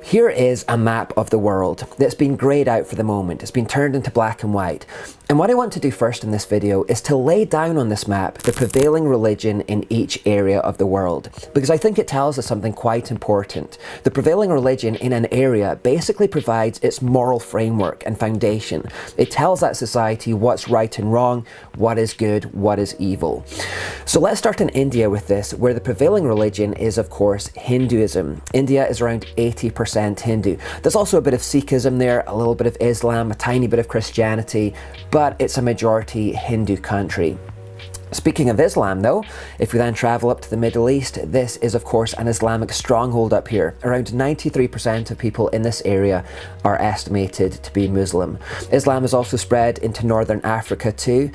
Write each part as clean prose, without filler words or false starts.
Here is a map of the world that's been greyed out for the moment. It's been turned into black and white. And what I want to do first in this video is to lay down on this map the prevailing religion in each area of the world, because I think it tells us something quite important. The prevailing religion in an area basically provides its moral framework and foundation. It tells that society what's right and wrong, what is good, what is evil. So let's start in India with this, where the prevailing religion is, of course, Hinduism. India is around 80% Hindu. There's also a bit of Sikhism there, a little bit of Islam, a tiny bit of Christianity, but it's a majority Hindu country. Speaking of Islam though, if we then travel up to the Middle East, this is of course an Islamic stronghold up here. Around 93% of people in this area are estimated to be Muslim. Islam has also spread into northern Africa too.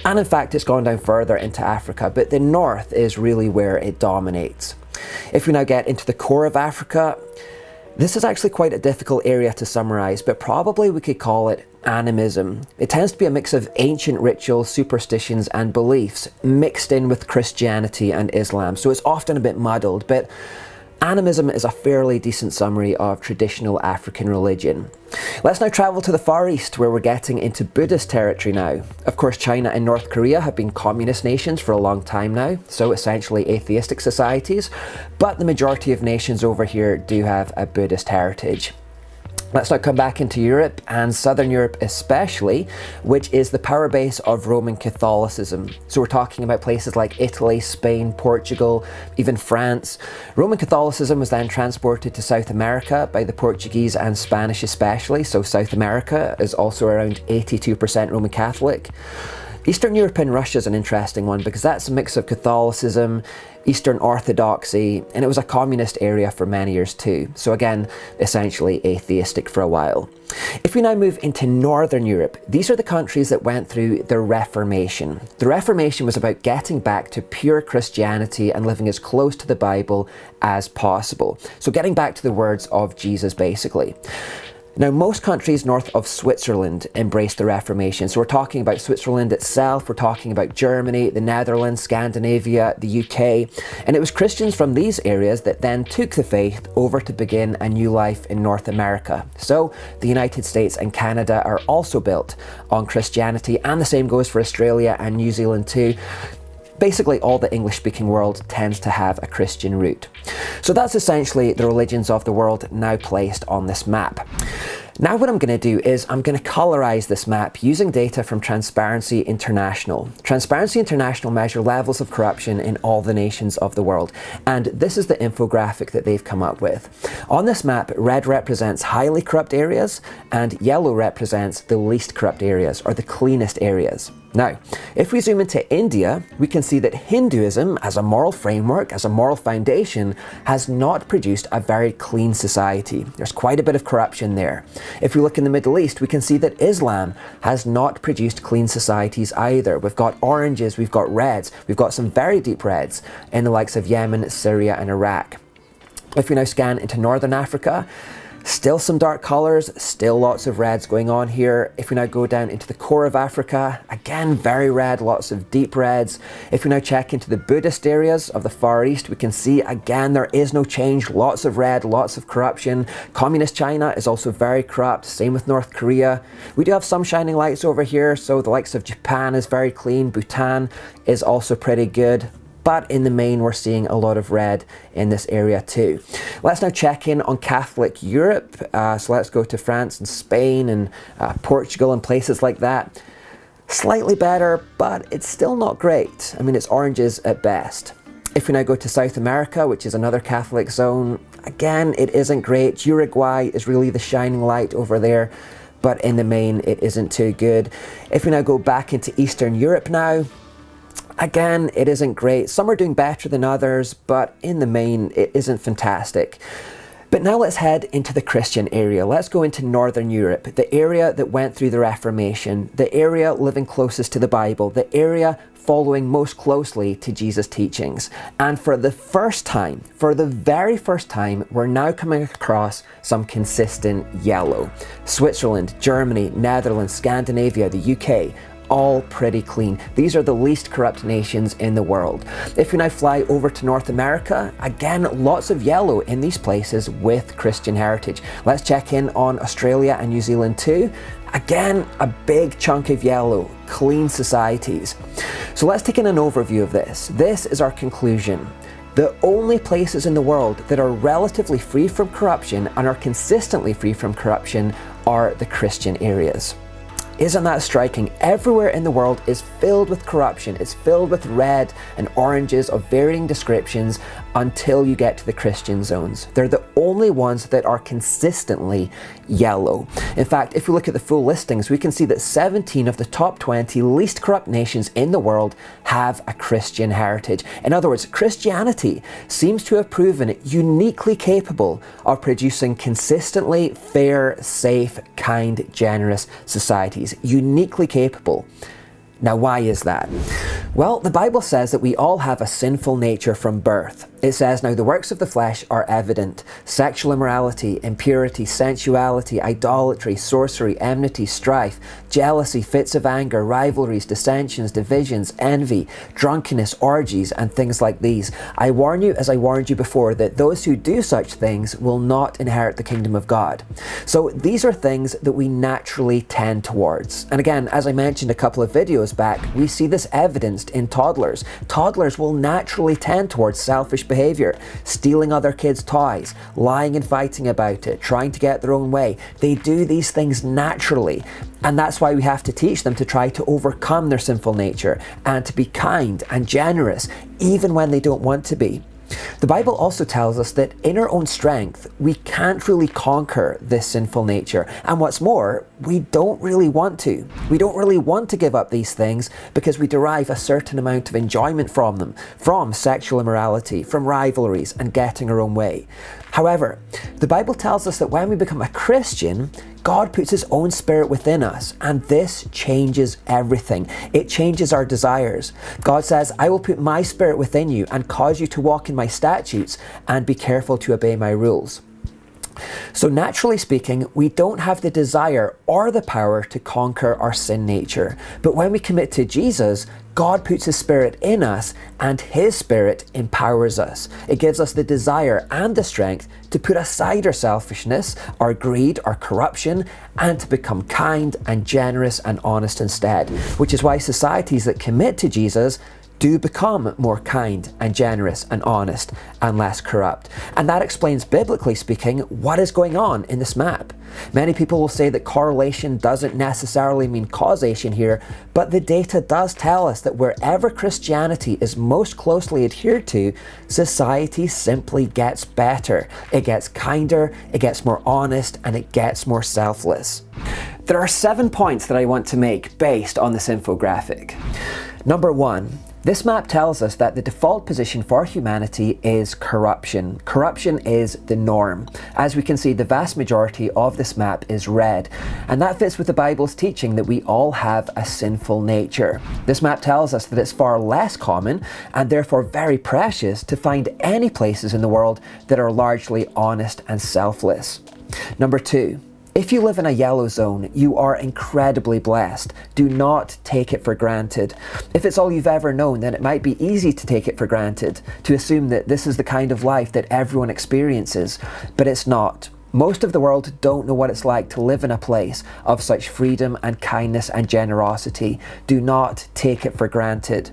And in fact, it's gone down further into Africa, but the north is really where it dominates. If we now get into the core of Africa, this is actually quite a difficult area to summarise, but probably we could call it animism. It tends to be a mix of ancient rituals, superstitions and beliefs mixed in with Christianity and Islam, so it's often a bit muddled, but animism is a fairly decent summary of traditional African religion. Let's now travel to the Far East, where we're getting into Buddhist territory now. Of course, China and North Korea have been communist nations for a long time now, so essentially atheistic societies, but the majority of nations over here do have a Buddhist heritage. Let's now come back into Europe, and Southern Europe especially, which is the power base of Roman Catholicism. So we're talking about places like Italy, Spain, Portugal, even France. Roman Catholicism was then transported to South America by the Portuguese and Spanish especially, so South America is also around 82% Roman Catholic. Eastern Europe and Russia is an interesting one because that's a mix of Catholicism, Eastern Orthodoxy, and it was a communist area for many years too. So again, essentially atheistic for a while. If we now move into Northern Europe, these are the countries that went through the Reformation. The Reformation was about getting back to pure Christianity and living as close to the Bible as possible. So getting back to the words of Jesus basically. Now, most countries north of Switzerland embraced the Reformation. So we're talking about Switzerland itself, we're talking about Germany, the Netherlands, Scandinavia, the UK. And it was Christians from these areas that then took the faith over to begin a new life in North America. So the United States and Canada are also built on Christianity, and the same goes for Australia and New Zealand too. Basically, all the English-speaking world tends to have a Christian root. So that's essentially the religions of the world now placed on this map. Now what I'm going to do is I'm going to colorize this map using data from Transparency International. Transparency International measure levels of corruption in all the nations of the world, and this is the infographic that they've come up with. On this map, red represents highly corrupt areas and yellow represents the least corrupt areas, or the cleanest areas. Now, if we zoom into India, we can see that Hinduism, as a moral framework, as a moral foundation, has not produced a very clean society. There's quite a bit of corruption there. If we look in the Middle East, we can see that Islam has not produced clean societies either. We've got oranges, we've got reds, we've got some very deep reds in the likes of Yemen, Syria and Iraq. If we now scan into Northern Africa, still some dark colours, still lots of reds going on here. If we now go down into the core of Africa, again very red, lots of deep reds. If we now check into the Buddhist areas of the Far East, we can see again there is no change, lots of red, lots of corruption. Communist China is also very corrupt, same with North Korea. We do have some shining lights over here, so the likes of Japan is very clean, Bhutan is also pretty good. But in the main, we're seeing a lot of red in this area too. Let's now check in on Catholic Europe. So let's go to France and Spain and Portugal and places like that. Slightly better, but it's still not great. I mean, it's oranges at best. If we now go to South America, which is another Catholic zone, again, it isn't great. Uruguay is really the shining light over there, but in the main, it isn't too good. If we now go back into Eastern Europe now, again, it isn't great. Some are doing better than others, but in the main, it isn't fantastic. But now let's head into the Christian area. Let's go into Northern Europe, the area that went through the Reformation, the area living closest to the Bible, the area following most closely to Jesus' teachings. And for the first time, for the very first time, we're now coming across some consistent yellow. Switzerland, Germany, Netherlands, Scandinavia, the UK, all pretty clean. These are the least corrupt nations in the world. If we now fly over to North America, again, lots of yellow in these places with Christian heritage. Let's check in on Australia and New Zealand too. Again, a big chunk of yellow, clean societies. So let's take in an overview of this. This is our conclusion. The only places in the world that are relatively free from corruption and are consistently free from corruption are the Christian areas. Isn't that striking? Everywhere in the world is filled with corruption. It's filled with red and oranges of varying descriptions until you get to the Christian zones. They're the only ones that are consistently yellow. In fact, if we look at the full listings, we can see that 17 of the top 20 least corrupt nations in the world have a Christian heritage. In other words, Christianity seems to have proven uniquely capable of producing consistently fair, safe, kind, generous societies. Uniquely capable. Now, why is that? Well, the Bible says that we all have a sinful nature from birth. It says, now the works of the flesh are evident: sexual immorality, impurity, sensuality, idolatry, sorcery, enmity, strife, jealousy, fits of anger, rivalries, dissensions, divisions, envy, drunkenness, orgies, and things like these. I warn you, as I warned you before, that those who do such things will not inherit the kingdom of God. So these are things that we naturally tend towards. And again, as I mentioned a couple of videos back, we see this evidenced in toddlers. Toddlers will naturally tend towards selfish behavior, stealing other kids' toys, lying and fighting about it, trying to get their own way. They do these things naturally. And that's why we have to teach them to try to overcome their sinful nature and to be kind and generous, even when they don't want to be. The Bible also tells us that in our own strength, we can't really conquer this sinful nature. And what's more, we don't really want to. We don't really want to give up these things because we derive a certain amount of enjoyment from them, from sexual immorality, from rivalries, and getting our own way. However, the Bible tells us that when we become a Christian, God puts His own Spirit within us, and this changes everything. It changes our desires. God says, I will put my Spirit within you and cause you to walk in my statutes and be careful to obey my rules. So naturally speaking, we don't have the desire or the power to conquer our sin nature. But when we commit to Jesus, God puts His Spirit in us, and His Spirit empowers us. It gives us the desire and the strength to put aside our selfishness, our greed, our corruption, and to become kind and generous and honest instead. Which is why societies that commit to Jesus do become more kind and generous and honest and less corrupt. And that explains, biblically speaking, what is going on in this map. Many people will say that correlation doesn't necessarily mean causation here, but the data does tell us that wherever Christianity is most closely adhered to, society simply gets better. It gets kinder, it gets more honest, and it gets more selfless. There are 7 points that I want to make based on this infographic. Number 1. This map tells us that the default position for humanity is corruption. Corruption is the norm. As we can see, the vast majority of this map is red, and that fits with the Bible's teaching that we all have a sinful nature. This map tells us that it's far less common, and therefore very precious, to find any places in the world that are largely honest and selfless. Number 2. If you live in a yellow zone, you are incredibly blessed. Do not take it for granted. If it's all you've ever known, then it might be easy to take it for granted, to assume that this is the kind of life that everyone experiences, but it's not. Most of the world don't know what it's like to live in a place of such freedom and kindness and generosity. Do not take it for granted.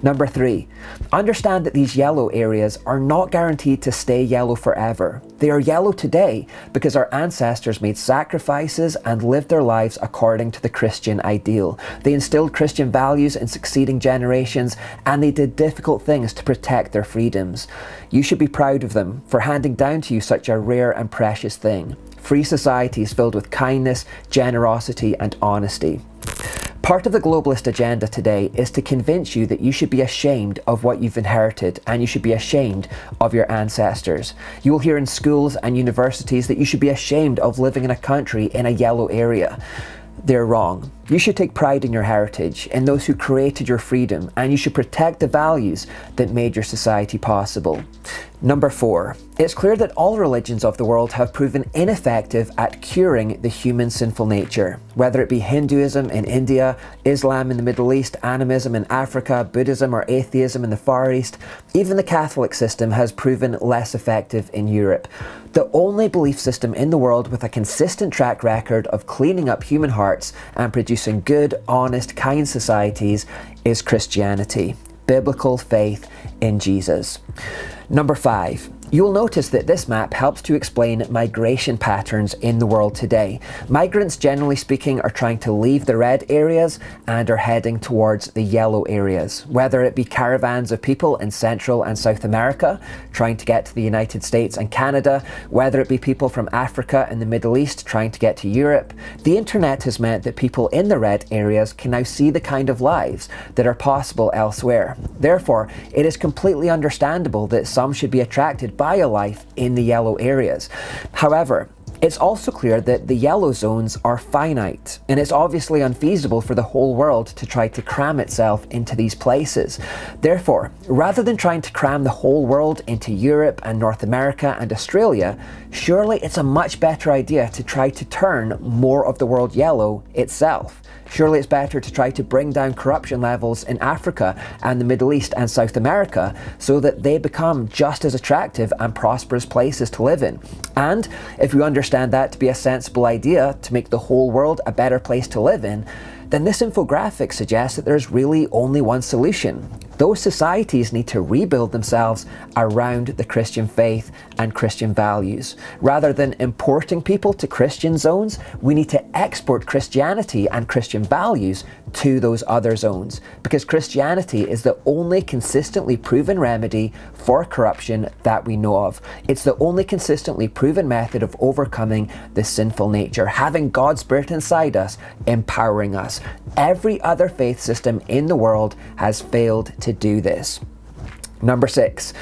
Number 3, understand that these yellow areas are not guaranteed to stay yellow forever. They are yellow today because our ancestors made sacrifices and lived their lives according to the Christian ideal. They instilled Christian values in succeeding generations, and they did difficult things to protect their freedoms. You should be proud of them for handing down to you such a rare and precious thing. Free societies filled with kindness, generosity, and honesty. Part of the globalist agenda today is to convince you that you should be ashamed of what you've inherited, and you should be ashamed of your ancestors. You will hear in schools and universities that you should be ashamed of living in a country in a yellow area. They're wrong. You should take pride in your heritage, in those who created your freedom, and you should protect the values that made your society possible. Number 4, it's clear that all religions of the world have proven ineffective at curing the human sinful nature. Whether it be Hinduism in India, Islam in the Middle East, animism in Africa, Buddhism or atheism in the Far East, even the Catholic system has proven less effective in Europe. The only belief system in the world with a consistent track record of cleaning up human hearts and producing good, honest, kind societies is Christianity. Biblical faith in Jesus. Number 5. You'll notice that this map helps to explain migration patterns in the world today. Migrants, generally speaking, are trying to leave the red areas and are heading towards the yellow areas. Whether it be caravans of people in Central and South America trying to get to the United States and Canada, whether it be people from Africa and the Middle East trying to get to Europe, the internet has meant that people in the red areas can now see the kind of lives that are possible elsewhere. Therefore, it is completely understandable that some should be attracted by a life in the yellow areas. However, it's also clear that the yellow zones are finite, and it's obviously unfeasible for the whole world to try to cram itself into these places. Therefore, rather than trying to cram the whole world into Europe and North America and Australia, surely it's a much better idea to try to turn more of the world yellow itself. Surely it's better to try to bring down corruption levels in Africa and the Middle East and South America so that they become just as attractive and prosperous places to live in. And if we understand that to be a sensible idea to make the whole world a better place to live in, then this infographic suggests that there's really only one solution. Those societies need to rebuild themselves around the Christian faith and Christian values. Rather than importing people to Christian zones, we need to export Christianity and Christian values to those other zones, because Christianity is the only consistently proven remedy for corruption that we know of. It's the only consistently proven method of overcoming the sinful nature, having God's Spirit inside us, empowering us. Every other faith system in the world has failed to do this. Number 6,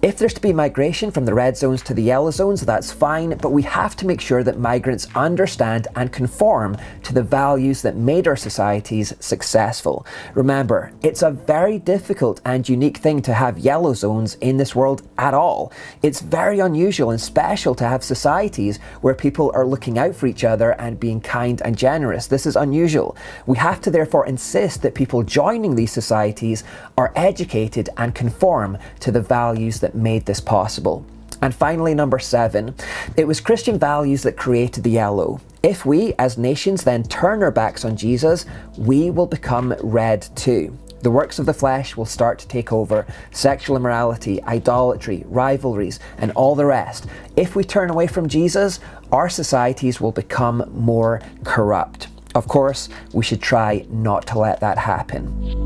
if there's to be migration from the red zones to the yellow zones, that's fine, but we have to make sure that migrants understand and conform to the values that made our societies successful. Remember, it's a very difficult and unique thing to have yellow zones in this world at all. It's very unusual and special to have societies where people are looking out for each other and being kind and generous. This is unusual. We have to therefore insist that people joining these societies are educated and conform to the values that made this possible. And finally, number 7, it was Christian values that created the yellow. If we as nations then turn our backs on Jesus, we will become red too. The works of the flesh will start to take over: sexual immorality, idolatry, rivalries, and all the rest. If we turn away from Jesus, our societies will become more corrupt. Of course, we should try not to let that happen.